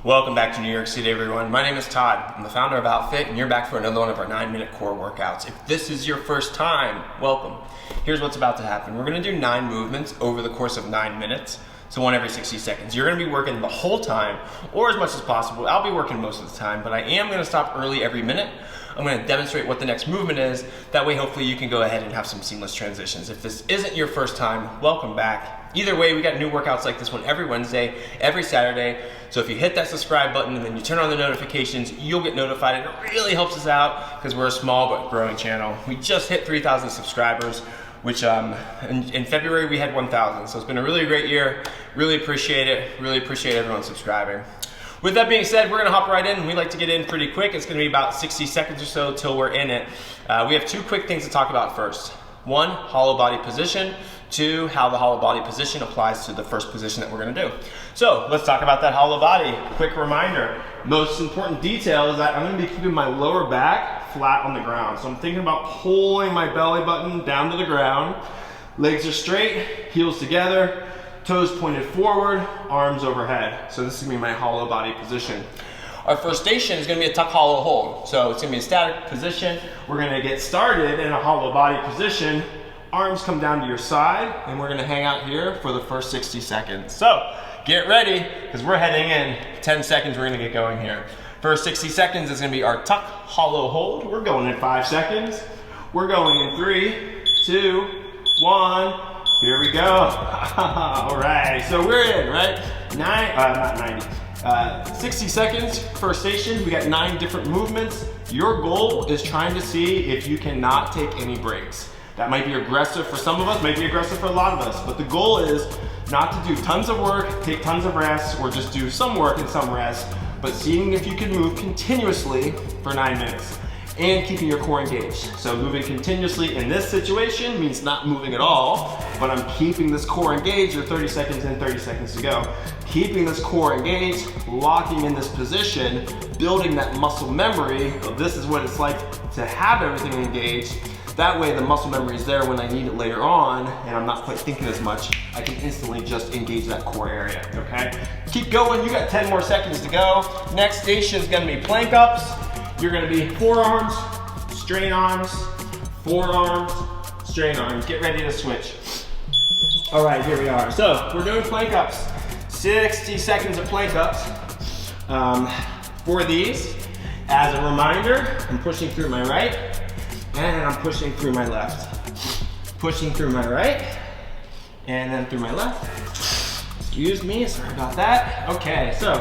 Welcome back to New York City, everyone. My name is Todd. I'm the founder of Outfit, and you're back for another one of our 9-minute core workouts. If this is your first time, welcome. Here's what's about to happen. We're gonna do 9 movements over the course of 9 minutes, so one every 60 seconds. You're gonna be working the whole time, or as much as possible. I'll be working most of the time, but I am gonna stop early every minute. I'm gonna demonstrate what the next movement is. That way, hopefully, you can go ahead and have some seamless transitions. If this isn't your first time, welcome back. Either way, we got new workouts like this one every Wednesday, every Saturday. So if you hit that subscribe button and then you turn on the notifications, you'll get notified. And it really helps us out because we're a small but growing channel. We just hit 3,000 subscribers, which in February we had 1,000. So it's been a really great year. Really appreciate it. Really appreciate everyone subscribing. With that being said, we're gonna hop right in. We like to get in pretty quick. It's gonna be about 60 seconds or so till we're in it. We have 2 quick things to talk about first. 1, hollow body position. 2, how the hollow body position applies to the first position that we're gonna do. So let's talk about that hollow body. Quick reminder, most important detail is that I'm gonna be keeping my lower back flat on the ground. So I'm thinking about pulling my belly button down to the ground. Legs are straight, heels together, toes pointed forward, arms overhead. So this is gonna be my hollow body position. Our first station is gonna be a tuck hollow hold. So it's gonna be a static position. We're gonna get started in a hollow body position. Arms come down to your side, and we're gonna hang out here for the first 60 seconds. So get ready, because we're heading in 10 seconds, we're gonna get going here. First 60 seconds is gonna be our tuck hollow hold. We're going in 5 seconds. We're going in 3, 2, 1. Here we go. All right, so we're in, right? 60 seconds, first station. We got 9 different movements. Your goal is trying to see if you cannot take any breaks. That might be aggressive for some of us, might be aggressive for a lot of us, but the goal is not to do tons of work, take tons of rest, or just do some work and some rest, but seeing if you can move continuously for 9 minutes and keeping your core engaged. So moving continuously in this situation means not moving at all, but I'm keeping this core engaged. You're 30 seconds in, 30 seconds to go. Keeping this core engaged, locking in this position, building that muscle memory of this is what it's like to have everything engaged. That way the muscle memory is there when I need it later on and I'm not quite thinking as much. I can instantly just engage that core area, okay? Keep going, you got 10 more seconds to go. Next station is gonna be plank ups. You're gonna be forearms, strain arms, forearms, strain arms. Get ready to switch. All right, here we are. So we're doing plank ups. 60 seconds of plank ups. For these, as a reminder, I'm pushing through my right, and I'm pushing through my left. Pushing through my right, and then through my left. Excuse me, sorry about that. Okay, so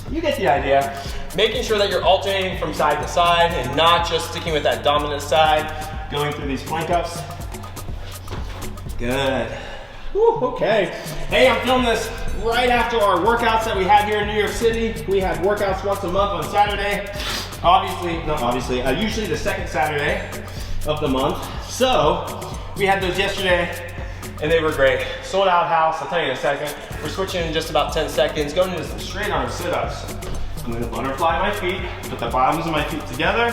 you get the idea. Making sure that you're alternating from side to side and not just sticking with that dominant side, going through these plank ups. Good. Whew, okay. Hey, I'm filming this right after our workouts that we had here in New York City. We had workouts once a month on Saturday. Usually the second Saturday of the month. So we had those yesterday and they were great. Sold out house, I'll tell you in a second. We're switching in just about 10 seconds, going into some straight arm sit-ups. I'm gonna butterfly my feet, put the bottoms of my feet together.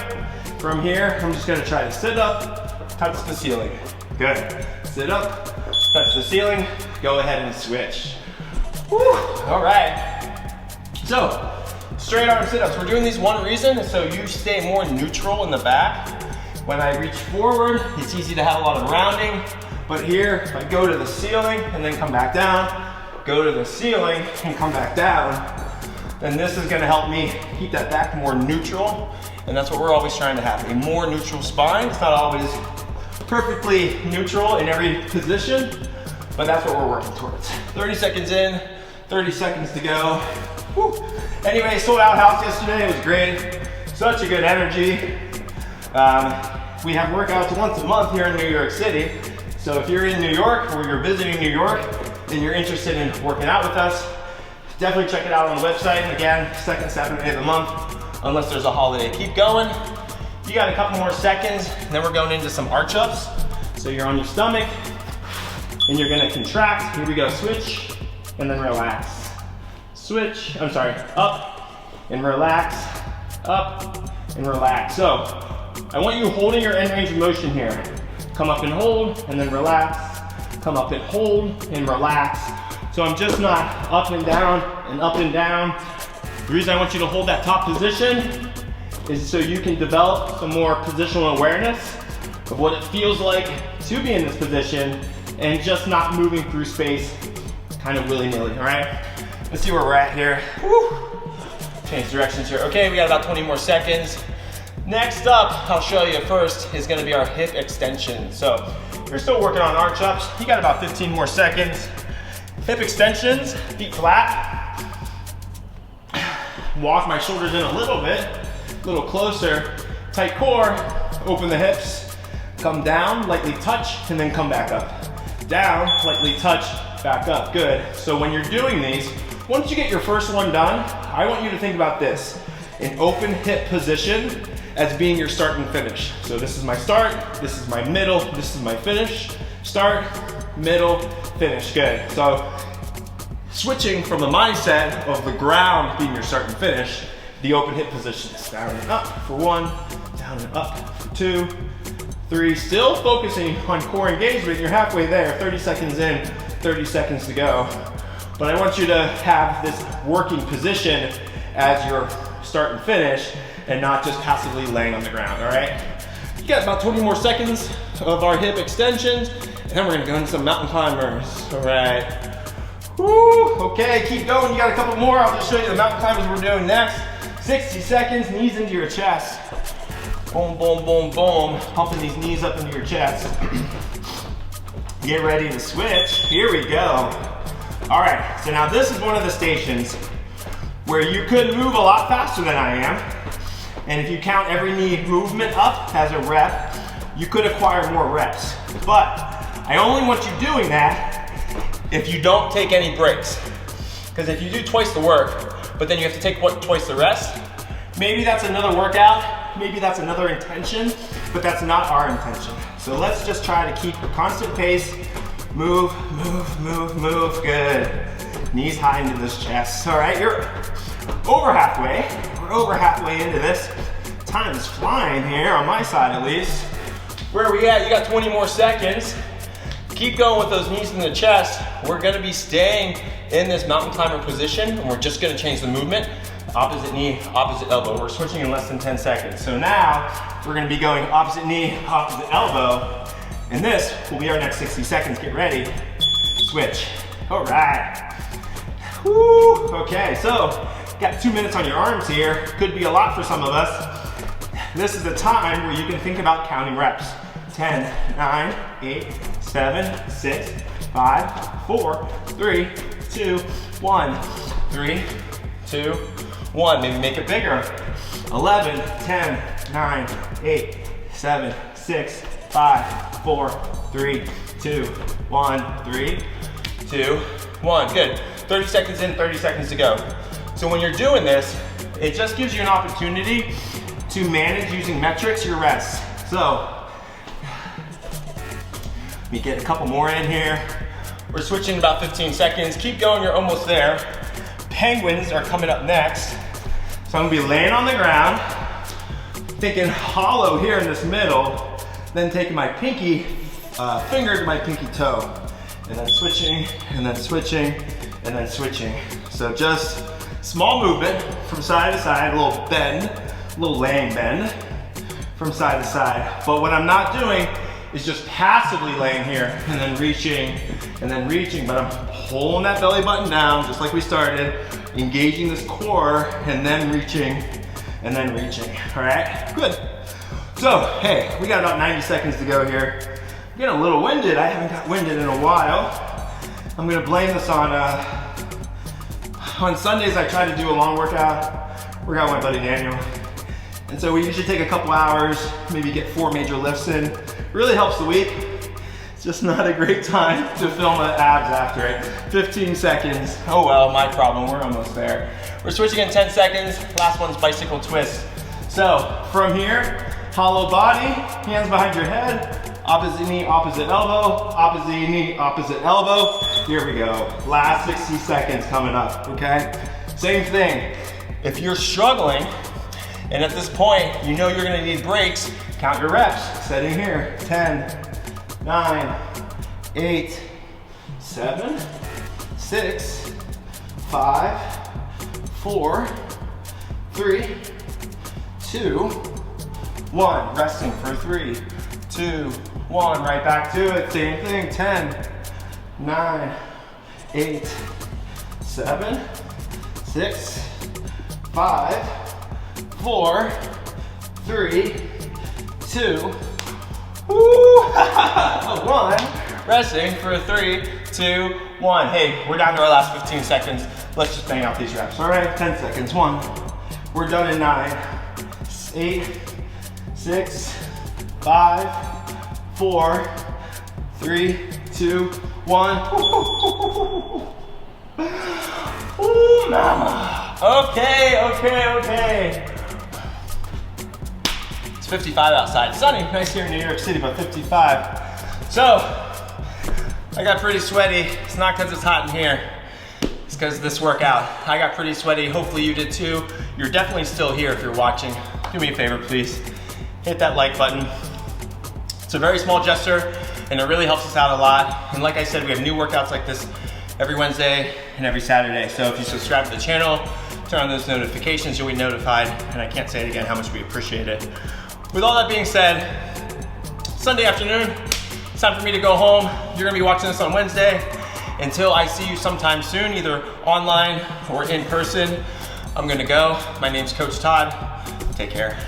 From here, I'm just gonna try to sit up, touch the ceiling. Good. Sit up, touch the ceiling, go ahead and switch. Whew. All right. So, straight arm sit-ups. We're doing these one reason, so you stay more neutral in the back. When I reach forward, it's easy to have a lot of rounding, but here, if I go to the ceiling and then come back down, go to the ceiling and come back down, then this is gonna help me keep that back more neutral, and that's what we're always trying to have, a more neutral spine. It's not always perfectly neutral in every position, but that's what we're working towards. 30 seconds in, 30 seconds to go. Whew. Anyway, sold out house yesterday, it was great. Such a good energy. We have workouts once a month here in New York City. So if you're in New York or you're visiting New York and you're interested in working out with us, definitely check it out on the website. Again, second Saturday of the month, unless there's a holiday. Keep going. You got a couple more seconds, and then we're going into some arch ups. So you're on your stomach, and you're gonna contract. Here we go, switch, and then relax. Switch, up, and relax, up, and relax. So, I want you holding your end range of motion here. Come up and hold, and then relax. Come up and hold, and relax. So I'm just not up and down, The reason I want you to hold that top position is so you can develop some more positional awareness of what it feels like to be in this position and just not moving through space kind of willy-nilly, all right? Let's see where we're at here. Woo. Change directions here. Okay, we got about 20 more seconds. Next up, I'll show you first, is gonna be our hip extension. So you're still working on arch ups. You got about 15 more seconds. Hip extensions, feet flat. Walk my shoulders in a little bit, a little closer. Tight core, open the hips, come down, lightly touch, and then come back up. Down, lightly touch, back up, good. So when you're doing these, once you get your first one done, I want you to think about this, an open hip position as being your start and finish. So this is my start, this is my middle, this is my finish. Start, middle, finish, good. So switching from the mindset of the ground being your start and finish, the open hip positions, down and up for 1, down and up for 2, 3, still focusing on core engagement. You're halfway there, 30 seconds in, 30 seconds to go. But I want you to have this working position as your start and finish and not just passively laying on the ground, all right? You got about 20 more seconds of our hip extensions, and then we're gonna go into some mountain climbers, all right? Woo, okay, keep going, you got a couple more. I'll just show you the mountain climbers we're doing next. 60 seconds, knees into your chest. Boom, boom, boom, boom. Pumping these knees up into your chest. Get ready to switch. Here we go. All right, so now this is one of the stations where you could move a lot faster than I am. And if you count every knee movement up as a rep, you could acquire more reps. But I only want you doing that if you don't take any breaks. Because if you do twice the work, but then you have to take twice the rest, maybe that's another workout, maybe that's another intention, but that's not our intention. So let's just try to keep a constant pace. Move, move, move, move, good. Knees high into this chest. All right, you're over halfway. We're over halfway into this. Time is flying here, on my side at least. Where are we at? You got 20 more seconds. Keep going with those knees in the chest. We're gonna be staying in this mountain climber position, and we're just gonna change the movement. Opposite knee, opposite elbow. We're switching in less than 10 seconds. So now, we're gonna be going opposite knee, opposite elbow, and this will be our next 60 seconds. Get ready, switch. All right. Woo, okay, so got 2 minutes on your arms here. Could be a lot for some of us. This is the time where you can think about counting reps. 10, 9, 8, 7, 6, 5, 4, 3, 2, 1. 3, 2, 1. Maybe make it bigger. 11, 10, 9, 8, 7, 6, 5, 4, 3, 2, 1. 3, 2, 1. Good. 30 seconds in, 30 seconds to go. So when you're doing this, it just gives you an opportunity to manage using metrics your rests. So, let me get a couple more in here. We're switching in about 15 seconds. Keep going, you're almost there. Penguins are coming up next. So I'm gonna be laying on the ground, thinking hollow here in this middle, then taking my pinky finger to my pinky toe, and then switching, and then switching, and then switching. So just small movement from side to side, a little bend, a little laying bend from side to side. But what I'm not doing is just passively laying here and then reaching, but I'm pulling that belly button down just like we started, engaging this core, and then reaching, all right? Good. So, hey, we got about 90 seconds to go here. I'm getting a little winded. I haven't got winded in a while. I'm gonna blame this on Sundays I try to do a long workout with my buddy Daniel. And so we usually take a couple hours, maybe get 4 major lifts in. Really helps the week. It's just not a great time to film the abs after it. 15 seconds. Oh well, my problem, we're almost there. We're switching in 10 seconds. Last one's bicycle twist. So from here, hollow body, hands behind your head, opposite knee, opposite elbow, opposite knee, opposite elbow. Here we go. Last 60 seconds coming up, okay? Same thing. If you're struggling, and at this point, you know you're gonna need breaks, count your reps. Setting here, 10, 9, 8, 7, 6, 5, 4, 3, 2, 1. Resting for 3, 2, 1. Right back to it. Same thing. 10, 9, 8, 7, 6, 5, 4, 3, 2, woo, 1. Resting for 3, 2, 1. Hey, we're down to our last 15 seconds. Let's just bang out these reps. All right, 10 seconds. 1. We're done in 9, 8, 6, 5, 4, 3, 2, 1. Ooh, mama. Okay. It's 55 outside. Sunny, nice here in New York City, but 55. So, I got pretty sweaty. It's not because it's hot in here. It's because of this workout. I got pretty sweaty. Hopefully you did too. You're definitely still here if you're watching. Do me a favor, please. Hit that like button. It's a very small gesture, and it really helps us out a lot. And like I said, we have new workouts like this every Wednesday and every Saturday. So if you subscribe to the channel, turn on those notifications, you'll be notified. And I can't say it again how much we appreciate it. With all that being said, Sunday afternoon, it's time for me to go home. You're gonna be watching this on Wednesday. Until I see you sometime soon, either online or in person, I'm gonna go. My name's Coach Todd. Take care.